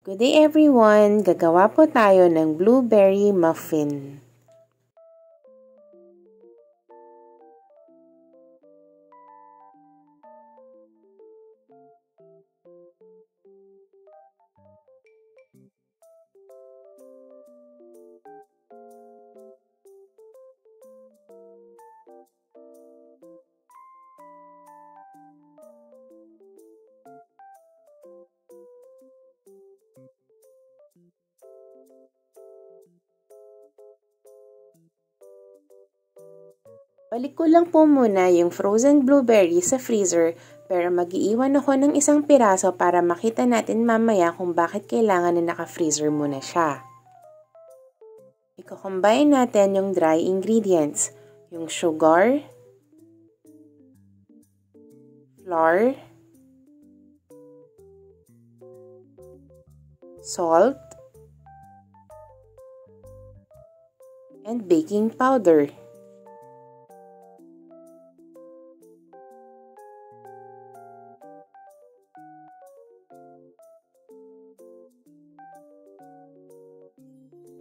Good day everyone! Gagawa po tayo ng blueberry muffin. Balik ko lang po muna yung frozen blueberry sa freezer pero mag-iiwan ako ng isang piraso para makita natin mamaya kung bakit kailangan na naka-freezer muna siya. Iko-combine natin yung dry ingredients, yung sugar, flour, salt, and baking powder.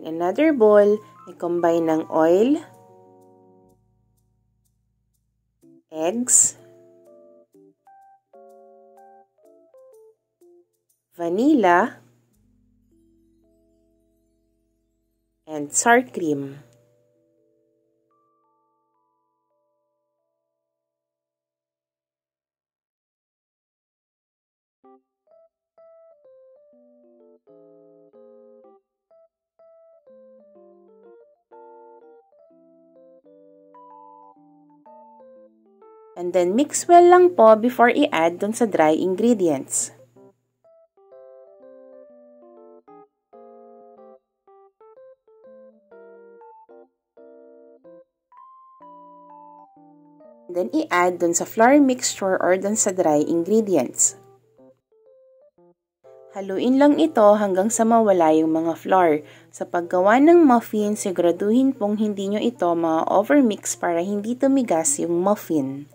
Another bowl, i-combine ng oil, eggs, vanilla, and sour cream. And then mix well lang po before i-add dun sa dry ingredients. Then i-add dun sa flour mixture or dun sa dry ingredients. Haluin lang ito hanggang sa mawala yung mga flour. Sa paggawa ng muffin, siguraduhin pong hindi nyo ito ma-overmix para hindi tumigas yung muffin.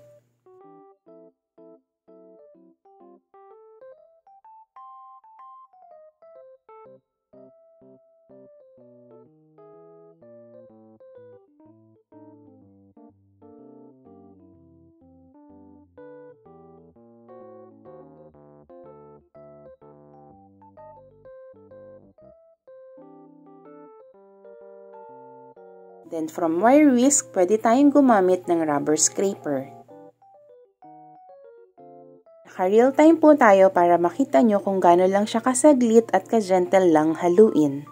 Then from wire whisk, pwede tayong gumamit ng rubber scraper. Naka-real time po tayo para makita nyo kung gaano lang siya kasaglit at ka-gentle lang haluin.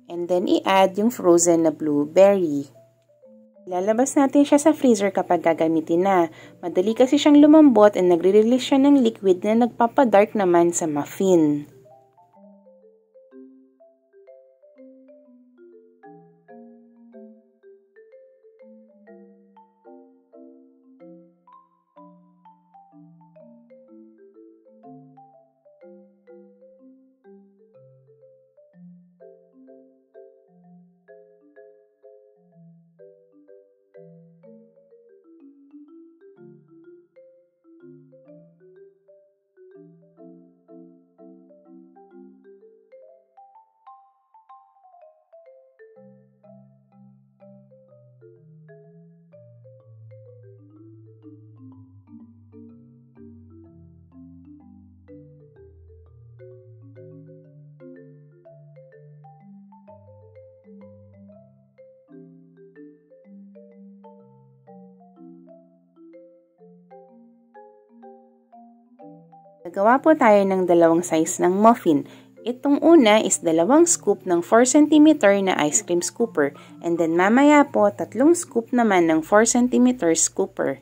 And then i-add yung frozen na blueberry. Lalabas natin siya sa freezer kapag gagamitin na. Madali kasi siyang lumambot and nagre-release siya ng liquid na nagpapadark naman sa muffin. Nagawa po tayo ng dalawang size ng muffin. Itong una is 2 scoop ng 4 cm na ice cream scooper. And then mamaya po 3 scoop naman ng 4 cm scooper.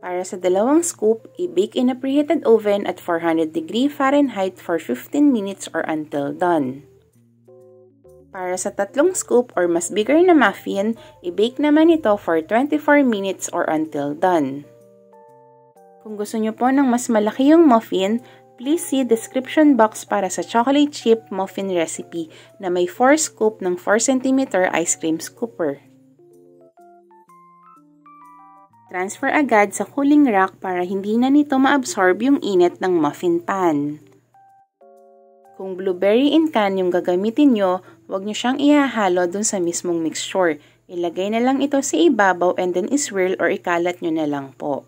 Para sa dalawang scoop, i-bake in a preheated oven at 400°F for 15 minutes or until done. Para sa tatlong scoop or mas bigger na muffin, i-bake naman ito for 24 minutes or until done. Kung gusto nyo po ng mas malaki yung muffin, please see description box para sa chocolate chip muffin recipe na may 4 scoop ng 4 cm ice cream scooper. Transfer agad sa cooling rack para hindi na nito ma-absorb yung init ng muffin pan. Kung blueberry in can yung gagamitin nyo, huwag nyo siyang ihahalo dun sa mismong mixture. Ilagay na lang ito sa ibabaw and then iswirl or ikalat nyo na lang po.